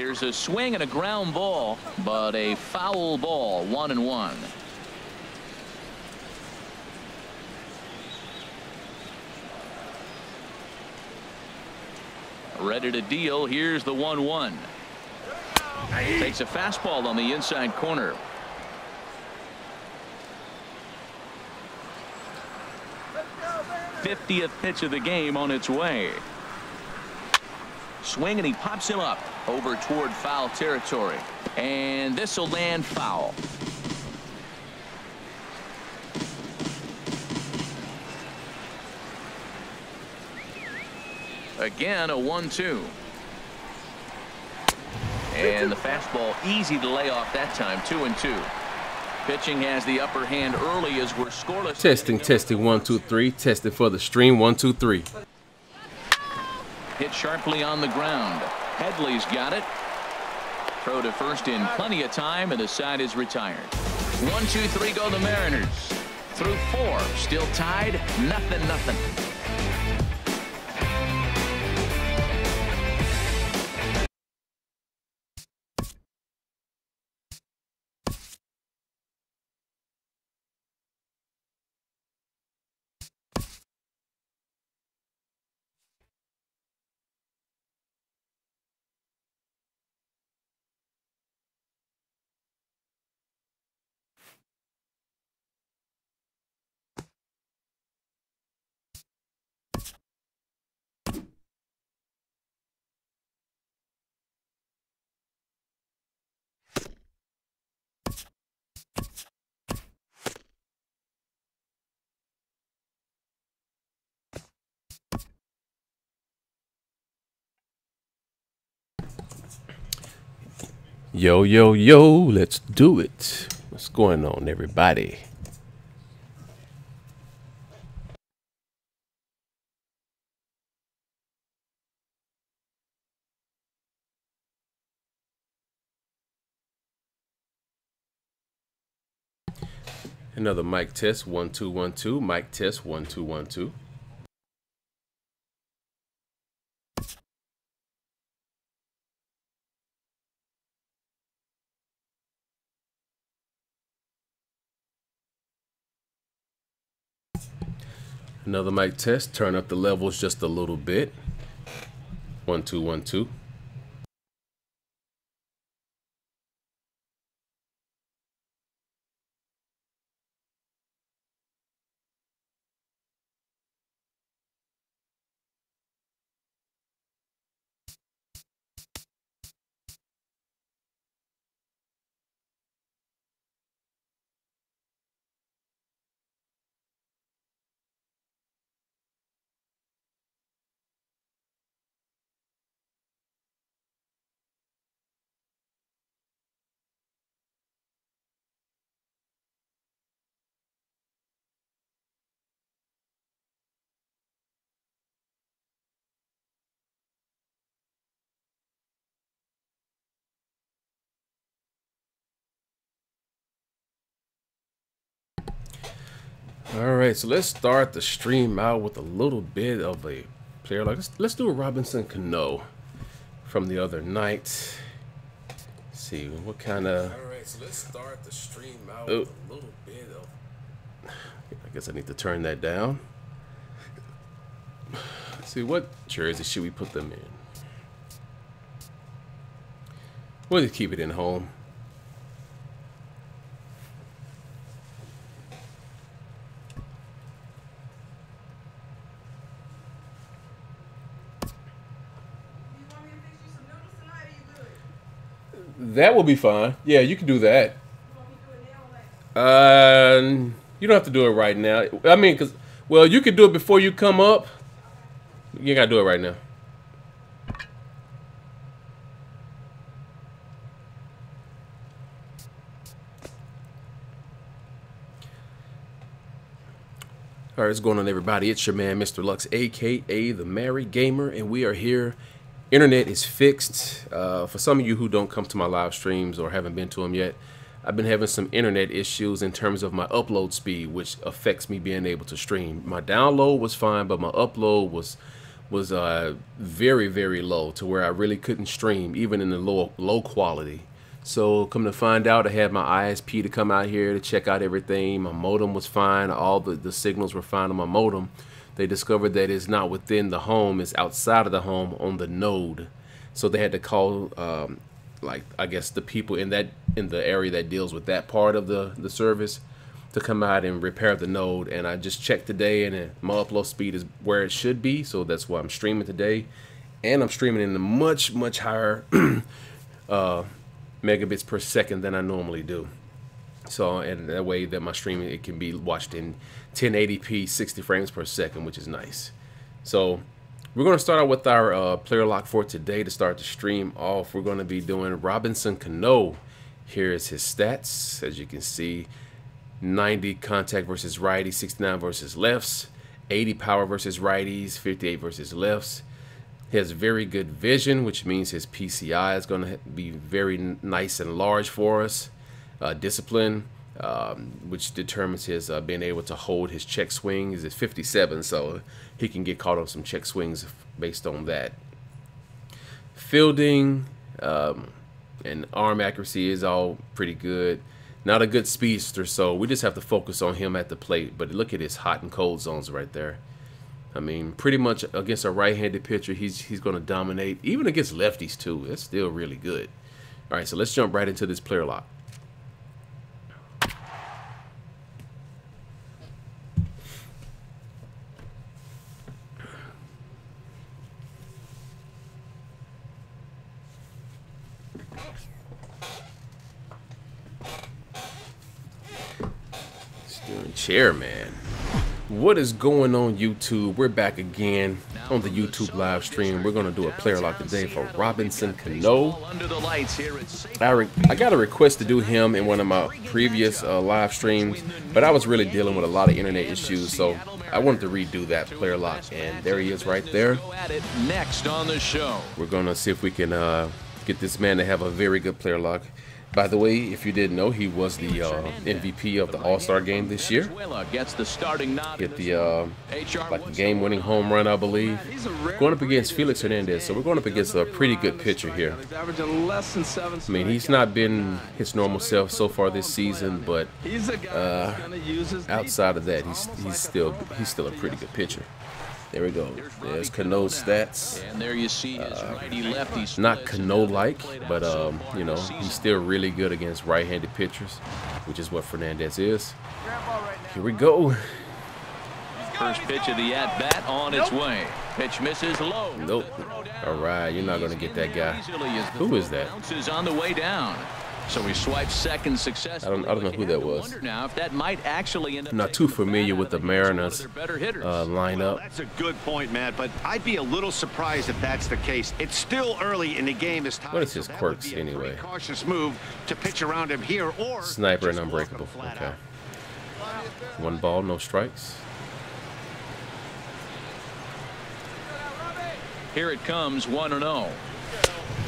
Here's a swing and a ground ball, but a foul ball, 1-1. Ready to deal. Here's the 1-1. Takes a fastball on the inside corner. '50th pitch of the game on its way. Swing, and he pops him up over toward foul territory. And this will land foul. Again, a 1-2. And the fastball easy to lay off that time. 2-2. Pitching has the upper hand early as we're scoreless. Testing 1 2 3. Testing for the stream 1 2 3. Hit sharply on the ground. Headley's got it. Throw to first in plenty of time, and the side is retired. 1 2 3 go the Mariners. Through 4, still tied, 0-0. Yo, yo, yo, let's do it. What's going on, everybody? Another mic test, 1 2 1 2. Mic test, 1 2 1 2. Another mic test. Turn up the levels just a little bit. 1 2 1 2. All right, so let's start the stream out with a little bit of a player. Like let's do a Robinson Cano from the other night. Let's see what kind of. All right, so let's start the stream out with a little bit of. I guess I need to turn that down. Let's see, what jersey should we put them in? We'll just keep it in home. That will be fine. Yeah, you can do that. You don't have to do it right now. I mean, well, you could do it before you come up. You gotta do it right now. All right, what's going on, everybody? It's your man, Mr. Lux, aka the Married Gamer, and we are here. Internet is fixed. For some of you who don't come to my live streams or haven't been to them yet, I've been having some internet issues in terms of my upload speed, which affects me being able to stream. My download was fine, but my upload was was very, very low to where I really couldn't stream, even in the low quality. So come to find out, I had my ISP to come out here to check out everything. My modem was fine. All the signals were fine on my modem. They discovered that it's not within the home, it's outside of the home on the node. So they had to call like, I guess, the people in the area that deals with that part of the service to come out and repair the node. And I just checked today, and my upload speed is where it should be, so that's why I'm streaming today. And I'm streaming in a much higher megabits per second than I normally do. So, and that way that my streaming, it can be watched in 1080p 60 frames per second, which is nice. So we're going to start out with our player lock for today. To start the stream off, we're going to be doing Robinson Cano. Here's his stats. As you can see, 90 contact versus righty, 69 versus lefts, 80 power versus righties, 58 versus lefts. He has very good vision, which means his PCI is going to be very nice and large for us. Discipline, which determines his being able to hold his check swings, is 57, so he can get caught on some check swings based on that. Fielding and arm accuracy is all pretty good. Not a good speedster, so we just have to focus on him at the plate. But look at his hot and cold zones right there. I mean, pretty much against a right-handed pitcher, he's going to dominate. Even against lefties, too. That's still really good. All right, so let's jump right into this player lock. Chairman, what is going on YouTube? We're back again on the YouTube live stream. We're going to do a player lock today for Robinson Cano. I got a request to do him in one of my previous live streams, but I was really dealing with a lot of internet issues, so I wanted to redo that player lock, and there he is right there. Next on the show, we're going to see if we can get this man to have a very good player lock. By the way, if you didn't know, he was the MVP of the All-Star game this year. Gets the starting nod. Get the like game-winning home run, I believe. Going up against Felix Hernandez, so we're going up against a pretty good pitcher here. I mean, he's not been his normal self so far this season, but outside of that, he's still a pretty good pitcher. There we go. There's Cano's stats. And there you see his righty-lefty. Not Cano-like, but you know, he's still really good against right-handed pitchers, which is what Fernandez is. Here we go. First pitch of the at-bat on its way. Pitch misses low. Nope. All right, you're not gonna get that guy. Who is that? Bounces on the way down. So he swipes second successfully. I don't know who that was. Now if that might actually end up. I'm not too familiar with the Mariners lineup. That's a good point, Matt, but I'd be a little surprised if that's the case. It's still early in the game. What is his quirks anyway? Cautious move to pitch around him here, or sniper and unbreakable. Okay. 1 ball, no strikes. Here it comes, 1-0.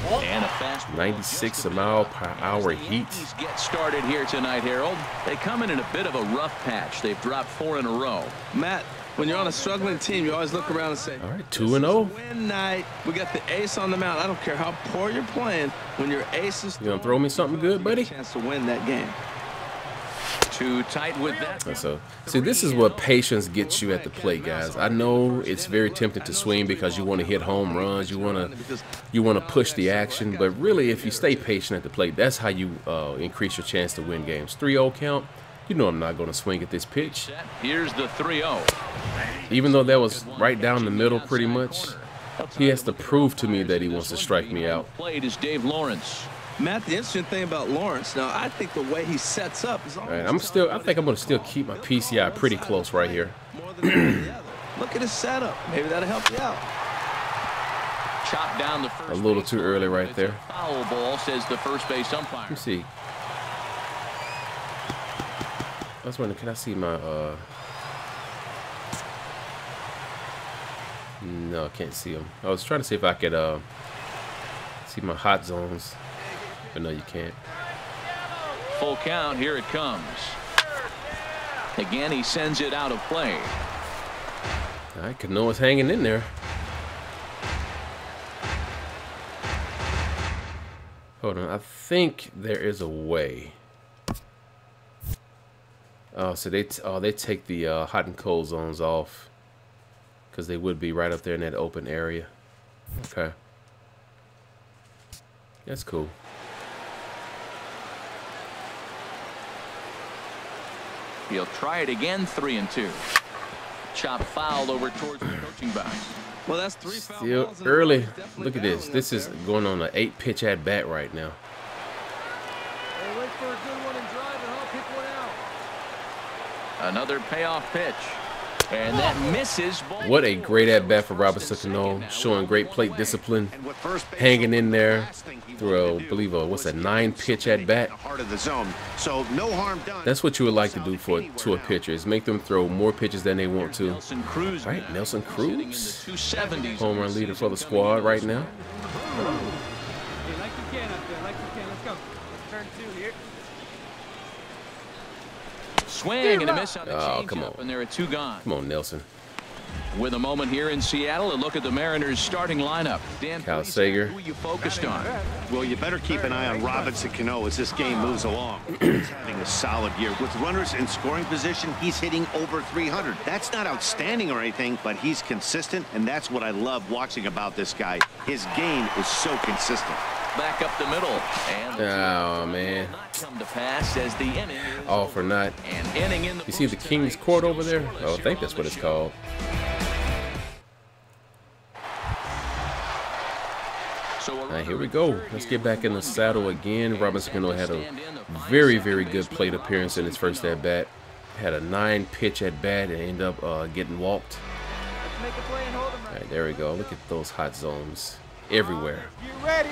And a fast 96 mile per hour heat. Get started here tonight, Harold. They come in a bit of a rough patch. They've dropped 4 in a row. Matt, when you're on a struggling team, you always look around and say, all right, 2-0. Win night. We got the ace on the mound. I don't care how poor you're playing. When your ace is, you gonna throw me something good, buddy? Chance to win that game. Too tight with that. So, see, this is what patience gets you at the plate, guys. I know it's very tempting to swing because you want to hit home runs, you want to push the action, but really, if you stay patient at the plate, that's how you increase your chance to win games. 3-0 count. You know I'm not going to swing at this pitch. Here's the 3-0. Even though that was right down the middle, pretty much, he has to prove to me that he wants to strike me out. Played is Dave Lawrence. Matt, the interesting thing about Lawrence, now I think the way he sets up is all right, I think I'm going to still keep my PCI pretty close right here. Look at his setup. Maybe that'll help you out. Chop down the first. A little too early right there. Foul ball, says the first base umpire. Let me see. I was wondering, can I see my no, I can't see them. I was trying to see if I could see my hot zones. But no, you can't. Full count, here it comes. Again, he sends it out of play. All right, Cano's hanging in there. Hold on. I think there is a way. Oh, so they take the hot and cold zones off because they would be right up there in that open area. Okay. That's cool. He'll try it again, 3-2. Chop foul over towards the coaching box. Well, that's 3 foul Still balls in a row. early. He's definitely Look at this. battling This up is there. going on an 8-pitch at bat right now. Hey, wait for a good one and drive and I'll pick one out. Another payoff pitch. And that misses. What a great at bat for Robinson Cano, showing great plate discipline, hanging in there through, I believe, what's a 9-pitch at bat. That's what you would like to do to a pitcher, is make them throw more pitches than they want to. All right, Nelson Cruz, home run leader for the squad right now. Hey, like you can up there, like you can. Let's go. Turn 2 here. Swing and a miss on the Oh, changeup, come on. and there are 2 gone. Come on, Nelson. With a moment here in Seattle, a look at the Mariners' starting lineup. Dan, Kyle please, Sager. who you focused on? Well, you better keep an eye on Robinson Cano as this game moves along. He's having a solid year. With runners in scoring position, he's hitting over 300. That's not outstanding or anything, but he's consistent, and that's what I love watching about this guy. His game is so consistent. Back up the middle. And Oh, man. not come to pass as the inning is All for naught. an inning in the You see the books King's tonight. Court over there? Scoreless Oh, I here think on that's the what it's show. called. So All right, here we go. Let's get back in the saddle again. Robinson Cano had a very, very good plate appearance in his first at-bat. Had a 9-pitch at-bat and ended up getting walked. Let's make a play and hold him All right. right, there we go. Look at those hot zones everywhere. Get ready.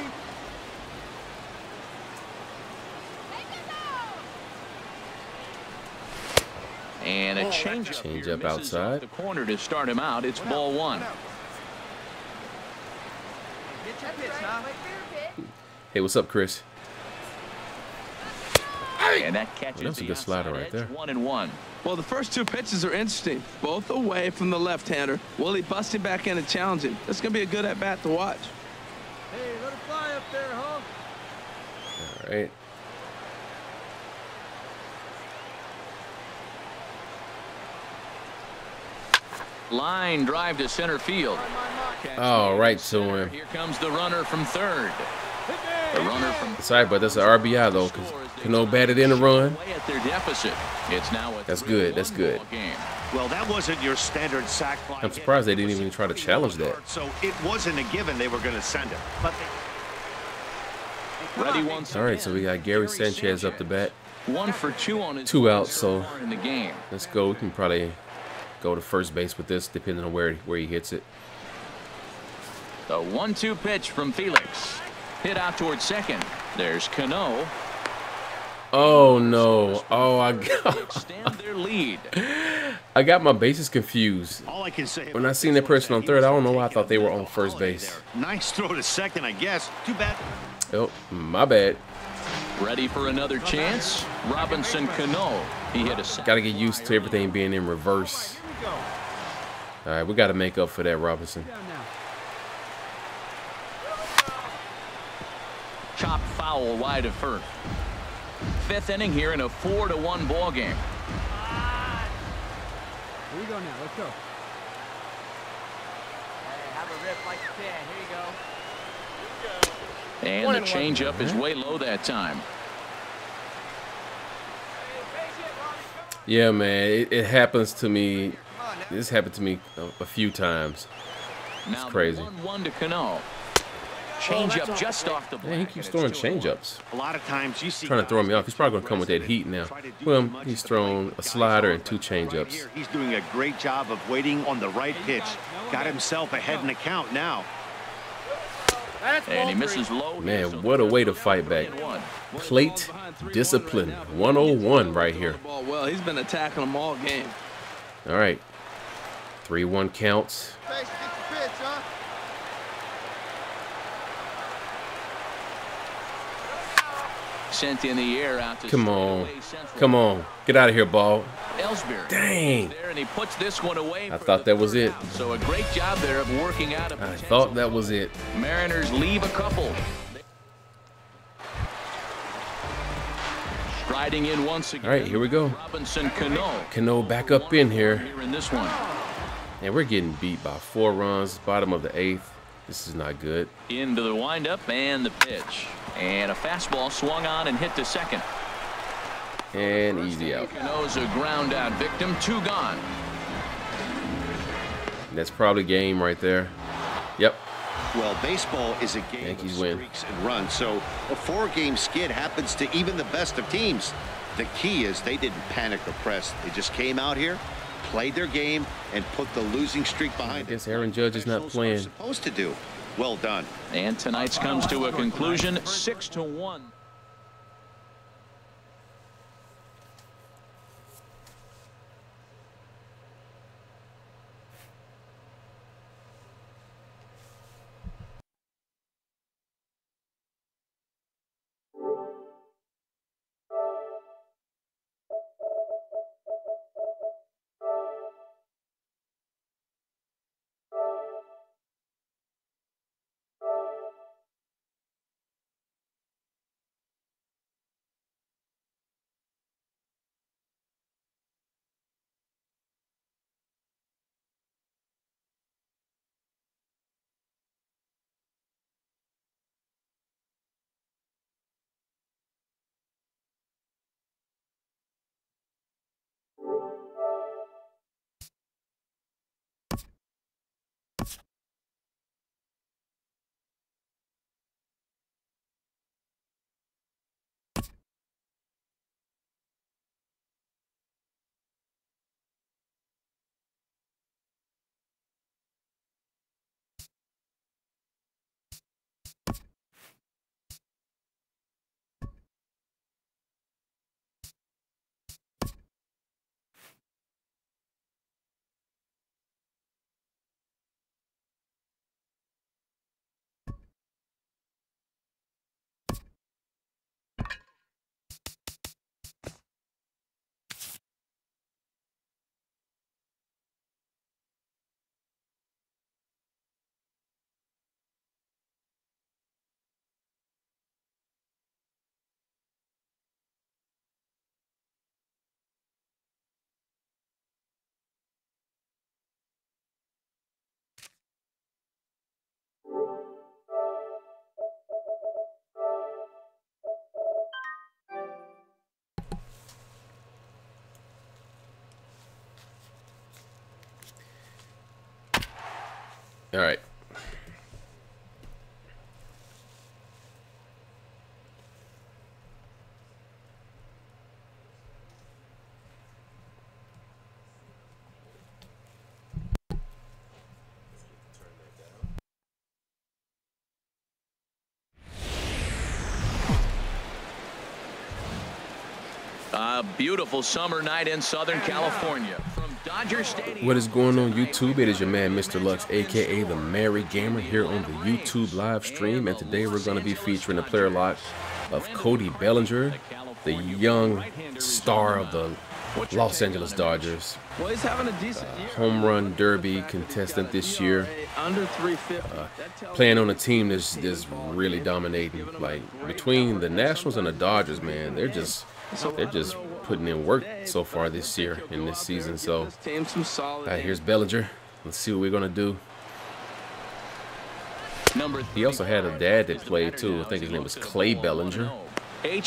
And a changeup Change here up misses outside. off the corner to start him out. It's ball 1. Get your pitch, huh? Hey, what's up, Chris? And that catches Well, that's a the good slider outside right edge, there. 1-1. Well, the first 2 pitches are interesting. Both away from the left-hander. Will he bust him back in and challenge him? That's going to be a good at-bat to watch. Hey, let it fly up there, huh? All right. Line drive to center field. Oh, right to him. Here comes the runner from third. The runner from Sorry, but that's an RBI, though, because Cano batted in a run. way at their deficit. It's now a That's good, that's 3-1 good. ball game. Well, that wasn't your standard sac fly. I'm surprised they didn't even try to challenge that. So it wasn't a given they were going to send it. But Ready once All right, again. so we got Gary Sanchez up the bat. 1 for 2 on his 2 outs, so so far in the game. let's go. We can probably go to first base with this, depending on where he hits it. The 1-2 pitch from Felix. Hit out towards second. There's Cano. Oh no! Oh, Extend their lead. I got my bases confused. all I can say When I seen that person on third, I don't know why I thought they were on first base. Nice throw to second, I guess. Too bad. Oh, my bad. Ready for another chance? Robinson Cano. He hit a Got to get used to everything being in reverse. Here we go. All right, we got to make up for that, Robinson. Down now. chop foul wide of first. 5th inning here in a 4-1 ball game. Here we go now. Let's go. Hey, have a rip like you can. Here you go. And the changeup is way low that time. Yeah, man, it happens to me. This happened to me a few times. Now crazy. 1-1 to Cano. Changeup just off the Man, he black, keeps and it's throwing 2-1. changeups. A lot of times you see Trying to throw guys me off. He's probably gonna get come with that aggressive heat and now. try to do Well, too much he's at the thrown plate. a Guys slider over and 2 there. Right changeups. here, he's doing a great job of waiting on the right pitch. Got himself ahead in the count now. And he misses low. Man, here, so what a way to they're fight back. 3-1. Plate discipline, 101 right here. Well, he's been attacking them all game. All right, 3-1 counts. Face, get your pitch, huh? Sent in the air out to Come on, straightaway central. come on, get out of here, ball. Ellsbury. Dang. There, and he puts this one away. I for thought the that was third it. out. So a great job there of working out a I potential. thought that was it. Mariners leave a couple. Riding in once again. All right, here we go. Robinson Cano. Cano back up in here. In this one. And we're getting beat by 4 runs, bottom of the 8th. This is not good. Into the windup and the pitch. And a fastball swung on and hit to second. And easy out. Cano's a ground out victim. 2 gone. That's probably game right there. Yep. Well, baseball is a game Yankees of win. streaks and runs, so a 4-game skid happens to even the best of teams. The key is they didn't panic or press. They just came out here, played their game, and put the losing streak behind them. I guess Aaron Judge is not playing. Supposed to do. Well done. And tonight's comes to a conclusion, 6-1. All right. A beautiful summer night in Southern California. From Dodger Stadium. What is going on YouTube? It is your man Mr. Lux, aka the Merry Gamer, here on the YouTube live stream, and today we're going to be featuring a player lot of Cody Bellinger, the young star of the Los Angeles Dodgers. Well, he's having a decent year. Home run derby contestant this year. Under 350. Playing on a team that's really dominating. Like between the Nationals and the Dodgers, man, they're just putting in work so far this year in this season. So here's Bellinger. Let's see what we're gonna do. He also had a dad that played too. I think his name was Clay Bellinger.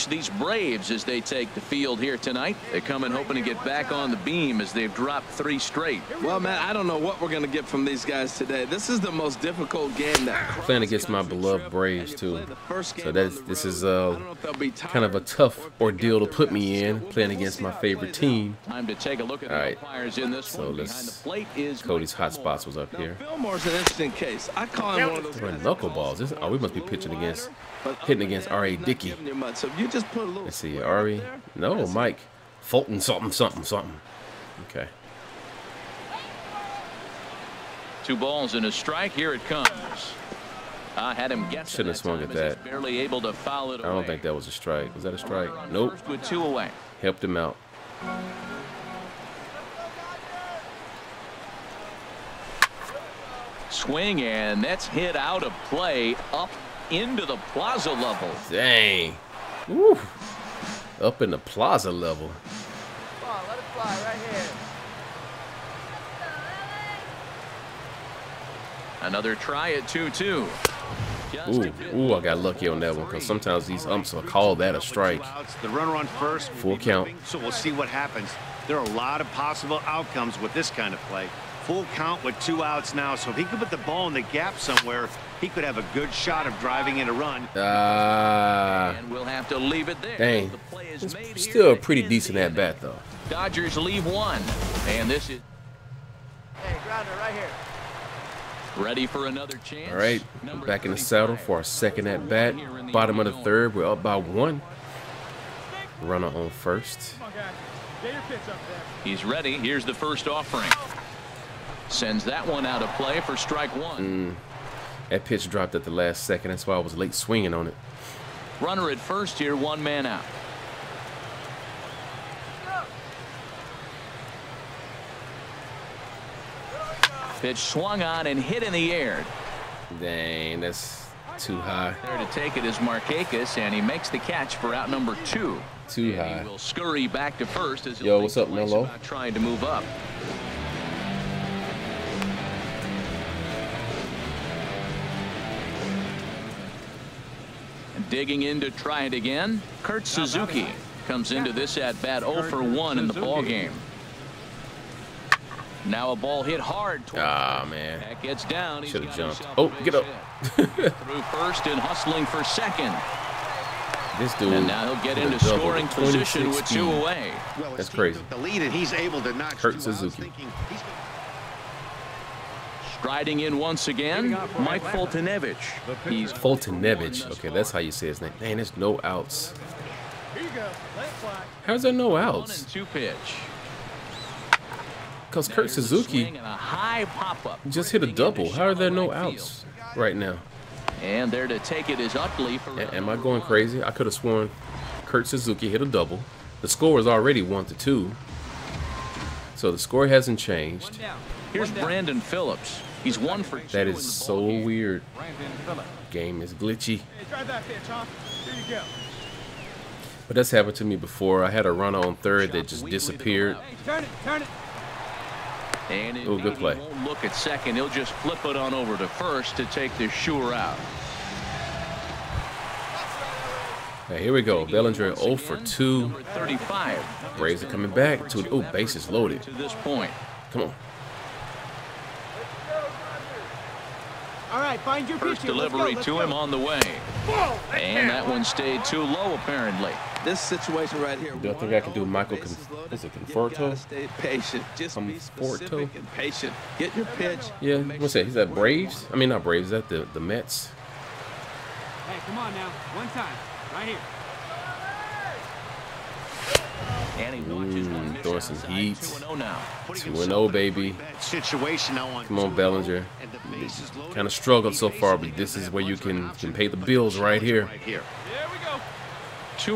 These Braves, as they take the field here tonight, they come in hoping to get back on the beam as they've dropped 3 straight. Well, man, I don't know what we're going to get from these guys today. This is the most difficult game that playing against my beloved Braves too. So this is kind of a tough ordeal to put me in, playing against my favorite team. Time to take a look at the umpires in this so one. Cody's hot spots was up here. Fillmore's an interesting case. I call him one of those guys. Knuckleballs. We must be pitching against, hitting against R.A. Dickey. So you just put a little. Let's see, Ari. No, Mike. Fulton something. Okay. 2 balls and a strike. Here it comes. I had him guess. Shouldn't have swung at that. Barely able to foul it away. I don't think that was a strike. Was that a strike? Nope. First with 2 away. Helped him out. Swing, and that's hit out of play up into the plaza level. Dang. Woo. Up in the plaza level. Come on, let it fly right here. Another try at 2-2. Ooh, I got lucky on that one because sometimes these umps will call that a strike. The runner on first. Full count. So we'll see what happens. There are a lot of possible outcomes with this kind of play. Full count with 2 outs now. So if he could put the ball in the gap somewhere, he could have a good shot of driving in a run. And we'll have to leave it there. Dang. The play is It's made still a here pretty at decent the at end. bat though. Dodgers leave 1. And this is Hey, grounder right here. ready for another chance. All right, back in the saddle for our second at bat. Bottom of the third, we're up by 1. Runner on first. Come on, guys. Get your pitch up there. He's ready. Here's the first offering. Sends that one out of play for strike 1. That pitch dropped at the last second. That's why I was late swinging on it. Runner at first here, 1 man out. Pitch swung on and hit in the air. Dang, that's too high. There to take it is Markakis, and he makes the catch for out number 2. Too And high. he will scurry back to first as Yo, what's up, Melo? Trying to move up. Digging in to try it again. Kurt Suzuki comes into this at bat 0 for 1 in the ball game. Now a ball hit hard. Ah, man. That gets down. He's Should have got jumped. himself Oh, a get base up. hit. Through first and hustling for second. This dude. And now he'll get hit a into double scoring with position 26 with speed. 2 away. Well, his That's team crazy. took the lead, and he's able to notch Kurt 2 outs, Suzuki. thinking he's gonna- Striding in once again, Mike Foltynewicz. He's Foltynewicz. Okay, that's how you say his name. Man, there's no outs. Here you go. Let it fly. How's there no 1 outs? and 2 pitch. Because Kurt Suzuki Swing and a high pop-up. just hit a double. How are there no outs right now? And there to take it is Utley for Am I going crazy? I could have sworn Kurt Suzuki hit a double. The score is already 1-2. So the score hasn't changed. Here's Brandon Phillips. He's 1 for 2. That in is the so ball game. weird. Brandon Phillips. Game is glitchy. Hey, try that pitch, huh? Here you go. But that's happened to me before. I had a runner on third that just disappeared. Hey, turn it, turn it. And Oh, good play. He won't look at second. He'll just flip it on over to first to take the sure out. Now, here we go. Bellinger 0 for 2. Number 35. Braves are coming back to oh, bases loaded. To this point. Come on. All right, find your First pitch here. Let's go, delivery let's to go. him on the way. And that one stayed too low, apparently. This situation right here. Do I think I can do Michael is it You gotta Conforto? stay patient. Just be Conforto? specific and patient. Get your pitch. Yeah, Make what's that? He's at Braves? I mean, not Braves. Is that the Mets? Hey, come on now. One time. Right here. And he notches one miss throwing some outside. heat. 2-0 now. 2-0, baby. Bad situation now on Come on, 2-0, Bellinger. and the bases loaded. Kind of struggled so far, but this is where you can pay the bills right here. Right here. There we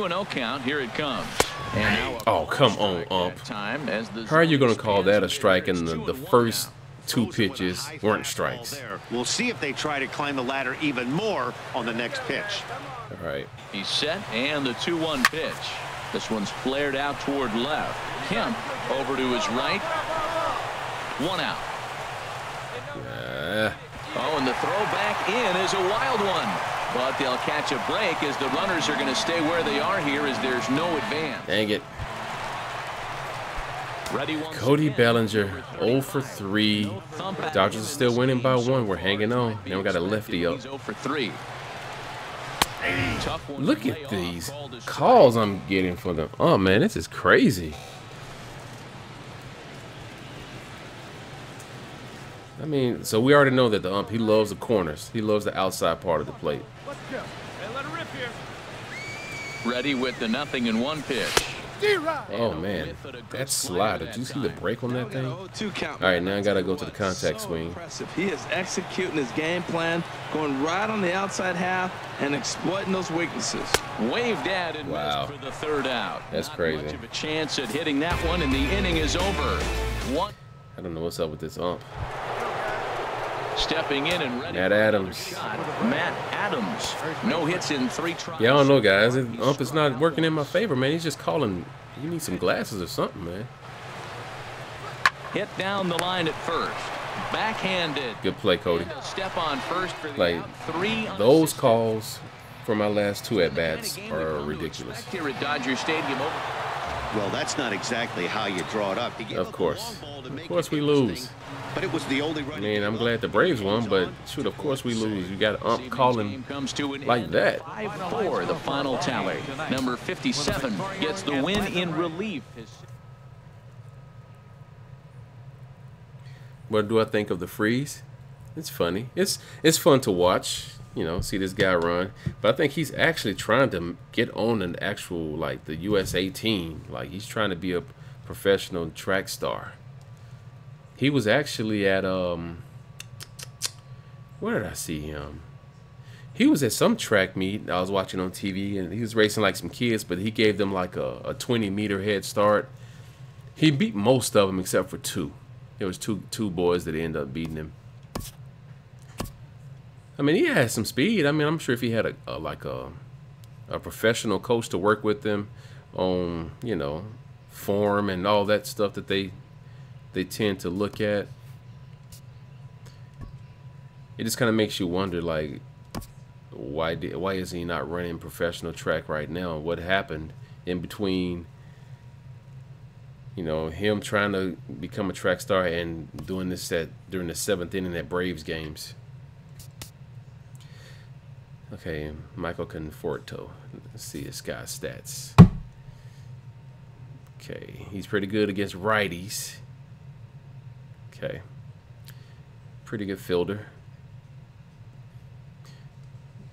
go. 2-0 count. Here it comes. And now a Oh, come on, ump. that time as the How are you going to zone call that a stands strike and here. the It's 2-1 first now. 2 Those with a pitches high weren't fastball strikes? there. We'll see if they try to climb the ladder even more on the next pitch. All right. He's set, and the 2-1 pitch. This one's flared out toward left. Kemp over to his right. 1 out. Oh, and the throw back in is a wild one. But they'll catch a break as the runners are going to stay where they are here as there's no advance. Dang it. Ready once Cody again. Bellinger 0 for 3. Dodgers are still winning by 1. We're hanging on. Now we got a lefty up. He's 0 for 3. Tough one Look to at lay off. these Called a strike. calls I'm getting for them. Oh, man, this is crazy. I mean, so we already know that the ump, he loves the corners. He loves the outside part of the plate. Let's go. Hey, let it rip here. Ready with the 0-1 pitch. D-Rod. Oh, man, that slide. Did you see the break on that thing? All 0-2 count. right, now I got to go to the contact So swing. impressive. He is executing his game plan, going right on the outside half and exploiting those weaknesses. Waved at and Wow. missed for the 3rd out. That's Not crazy. Much of a chance at hitting that one, and the inning is over. One I don't know what's up with this ump. Stepping in and ready. Matt Adams. Matt Adams. No hits in 3 tries. Yeah, I don't know, guys. Ump is not working in my favor, man. He's just calling. You need some glasses or something, man. Hit down the line at first. Backhanded. Good play, Cody. Step on first for the Like, 3. those calls for my last 2 at-bats are ridiculous. Here at Dodger Stadium. Well, that's not exactly how you draw it up. Of course. Of course we lose. But it was the only run. I mean, I'm glad the Braves won, but shoot, of course we lose. You got Ump calling like that. 5-4, the final tally. Number 57 gets the win in relief. What do I think of the freeze? It's funny. It's fun to watch, you know, see this guy run. But I think he's actually trying to get on an actual, like, the USA team. Like, he's trying to be a professional track star. He was actually at, where did I see him? He was at some track meet I was watching on TV, and he was racing like some kids, but he gave them like a 20-meter head start. He beat most of them except for 2. There was two boys that ended up beating him. I mean, he had some speed. I mean, I'm sure if he had a professional coach to work with them on, you know, form and all that stuff that they tend to look at, it just kind of makes you wonder, like, why is he not running professional track right now? What happened in between, you know, him trying to become a track star and doing this during the 7th inning at Braves games? Okay, Michael Conforto. Let's see this guy's stats. Okay, he's pretty good against righties. Okay, pretty good fielder.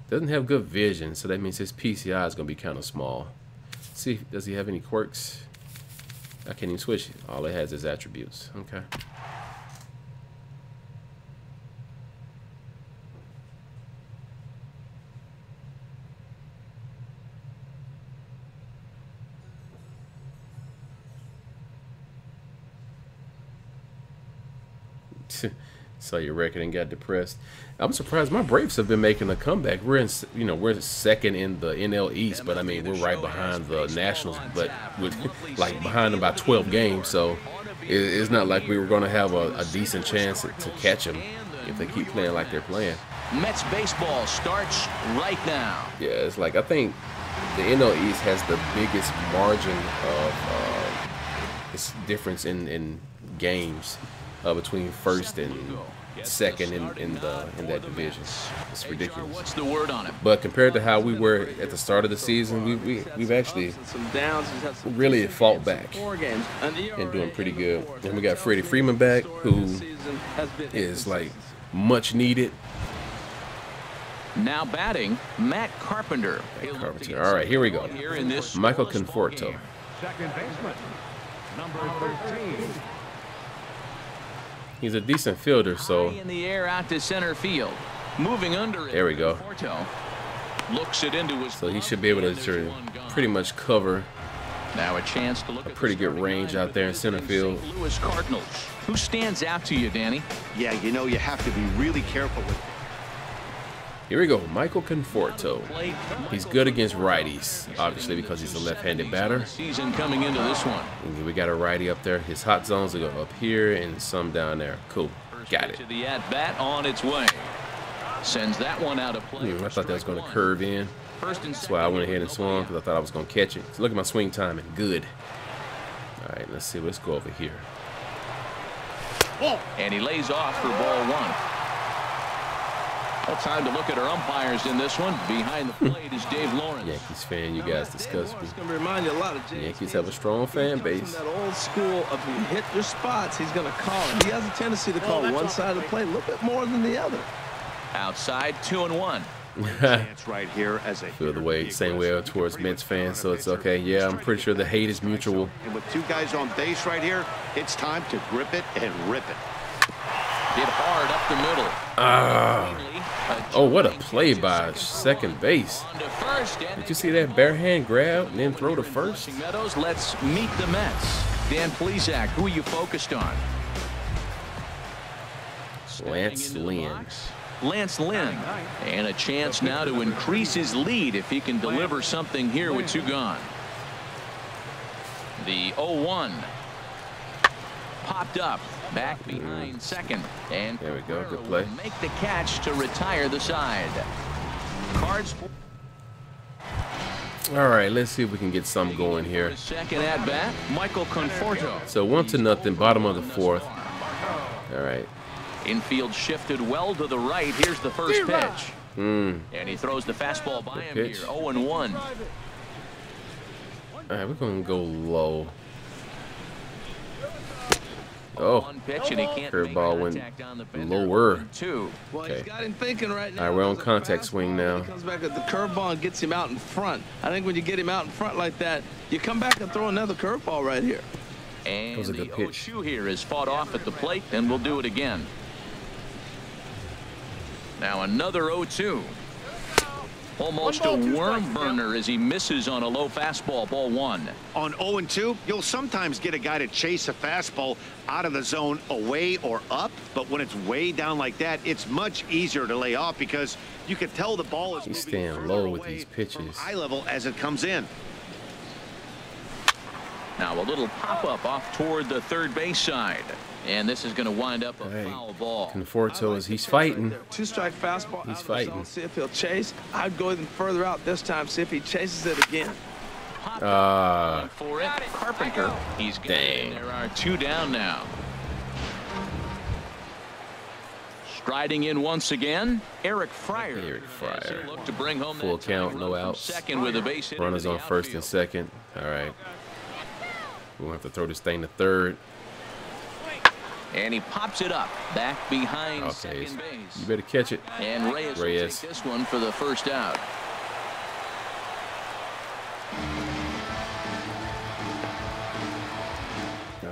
Doesn't have good vision, so that means his PCI is going to be kind of small. Let's see, does he have any quirks? I can't even switch it. All it has is attributes. Okay. Saw your record and got depressed. I'm surprised. My Braves have been making a comeback. We're we're second in the NL East, but I mean we're right behind the Nationals, but with like behind them by 12 games. So it's not like we were going to have a decent chance to catch them if they keep playing like they're playing. Mets baseball starts right now. Yeah, it's like I think the NL East has the biggest margin of this difference in games between first and second in that division. It's ridiculous. What's the word on it? But compared to how we were at the start of the season, we've actually really fought back and doing pretty good. And we got Freddie Freeman back, who is like much needed. Now batting, Matt Carpenter. All right, here we go. Michael Conforto. Second baseman, number 13. He's a decent fielder, so in the air out to center field, moving under it. There we go. Looks it into his. So he should be able to pretty much cover. Now a chance to look a pretty good range out there in center field. Louis Cardinals. Who stands out to you, Danny? Yeah, you know, you have to be really careful with. Here we go, Michael Conforto. He's good against righties, obviously, because he's a left-handed batter. Season coming into this one. And we got a righty up there. His hot zones will go up here and some down there. Cool, got it. To the at-bat on its way. Sends that one out of play. I thought that was going to curve in. That's why I went ahead and swung, because I thought I was going to catch it. So look at my swing timing. Good. All right, let's see. Let's go over here. And he lays off for ball 1. Well, time to look at our umpires in this one. Behind the plate is Dave Lawrence. Yankees fan, you guys discuss me. It's going to remind you a lot of James. Yankees have a strong fan base. That old school of you hit your spots, he's going to call it. He has a tendency to call one side of the plate a little bit more than the other. Outside, 2-1. Right here as a feel the way, same way towards Mets fans, so it's okay. Yeah, I'm pretty sure the hate is mutual. And with 2 guys on base right here, it's time to grip it and rip it. Hit hard up the middle. Oh, what a play by second base. Did you see that bare hand grab and then throw to first? Meadows, let's meet the Mets. Dan Plesac, who are you focused on? Lance Lynn. Lance Lynn. And a chance now to increase his lead if he can deliver something here with 2 gone. The 0-1. Popped up. Back behind second. And there we go. Good play. Make the catch to retire the side. Cards. All right, let's see if we can get some going here. Second at bat, Michael Conforto. So 1-0, bottom of the 4th. All right. Infield shifted well to the right. Here's the first pitch. And he throws the fastball by him here. 0-1. All right, we're going to go low. Oh, One pitch and he can't curveball went lower. Well, Okay. he's got him thinking right now. All right, we're on There's a contact fastball, swing now. He comes back at the curveball and gets him out in front. I think when you get him out in front like that, you come back and throw another curveball right here. And was a the good pitch. 0-2 here is fought off at the plate, and we'll do it again. Now another 0-2. Almost a worm burner as he misses on a low fastball. Ball 1. On 0-2, you'll sometimes get a guy to chase a fastball out of the zone away or up, but when it's way down like that, it's much easier to lay off because you can tell the ball is He's moving staying further low with away these from pitches. eye level as it comes in. Now a little pop-up off toward the third base side. And this is going to wind up a All right. foul ball. Conforto he's fighting. 2-strike fastball. He's out of the fighting. zone, see if he'll chase. I'd go even further out this time, see if he chases it again. Going for it, Carpenter. He's got it. Dang. There are 2 down now. Striding in once again, Eric Fryer. Eric Fryer. As he looked to bring home Full that count, tying no run from outs. second with a base hit Runners into on the first and outfield. second. All right. We'll have to throw this thing to third. And he pops it up back behind Okay. second base. You better catch it. And Reyes will take this one for the first out.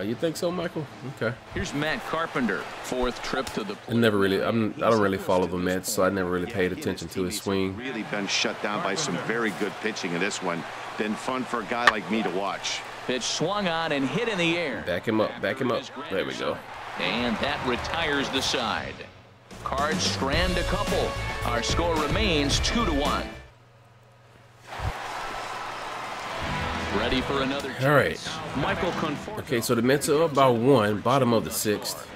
You think so, Michael? Okay. Here's Matt Carpenter, 4th trip to the I plate. never really, I don't really follow the Mets, so I never really paid attention to his swing. Really been shut down by some very good pitching in this one. Been fun for a guy like me to watch. Pitch swung on and hit in the air. Back him up, back him up. There we go. And that retires the side. Cards strand a couple. Our score remains 2-1. Ready for another chance. All right. Michael Conforto. Okay, so the Mets are up by 1, bottom of the 6th.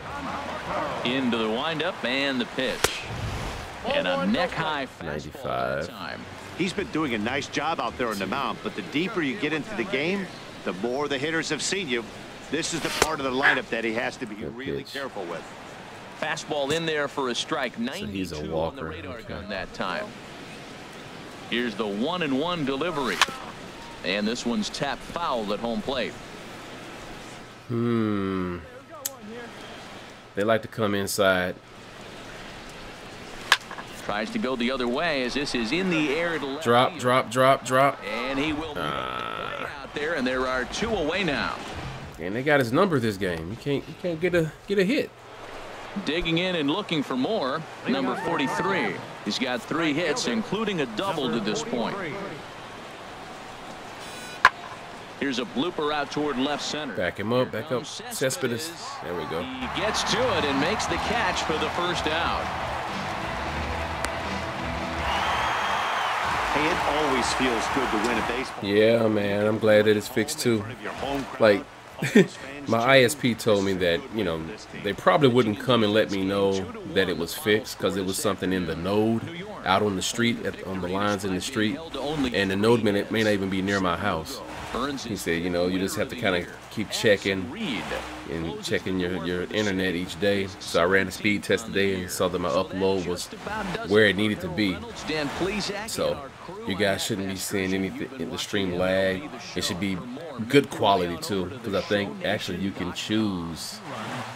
Into the windup and the pitch. And a neck-high fastball 95. that time. He's been doing a nice job out there on the mound, but the deeper you get into the game, the more the hitters have seen you. This is the part of the lineup that he has to be Good really pitch. careful with. Fastball in there for a strike. So he's a 92 on the walker. radar Okay. gun that time. Here's the 1-1 delivery. And this one's tapped foul at home plate. They like to come inside. Tries to go the other way as this is in the air to left Drop, field. drop, drop, drop. And he will make the play out there, and there are 2 away now. And they got his number this game. You can't get a hit. Digging in and looking for more, number 43. He's got 3 hits, including a double to this point. Here's a blooper out toward left center. Back him up, back up. Comes Cespedes. There we go. He gets to it and makes the catch for the first out. Hey, it always feels good to win a baseball. Yeah, man. I'm glad that it's fixed too. Like, my ISP told me that, you know, they probably wouldn't come and let me know that it was fixed because it was something in the node out on the street, on the lines in the street. And the node may not even be near my house. He said, you know, you just have to kind of keep checking and checking your internet each day. So I ran a speed test today and saw that my upload was where it needed to be. So you guys shouldn't be seeing anything in the stream lag. It should be good quality too, because I think actually you can choose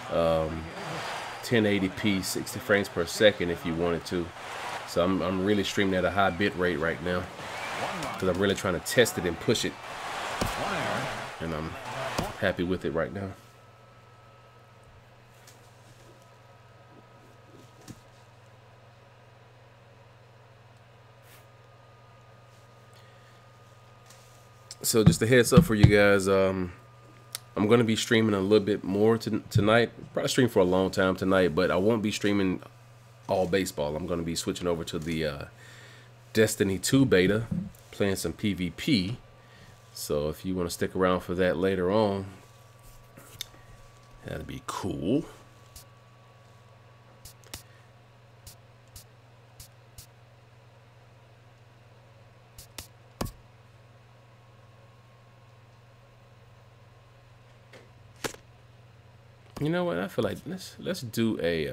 1080p 60 frames per second if you wanted to. So I'm really streaming at a high bit rate right now because I'm really trying to test it and push it. And I'm happy with it right now. So just a heads up for you guys, I'm going to be streaming a little bit more tonight. Probably stream for a long time tonight, but I won't be streaming all baseball. I'm going to be switching over to the Destiny 2 beta, playing some PvP. So if you want to stick around for that later on, that'd be cool. You know what? I feel like let's do a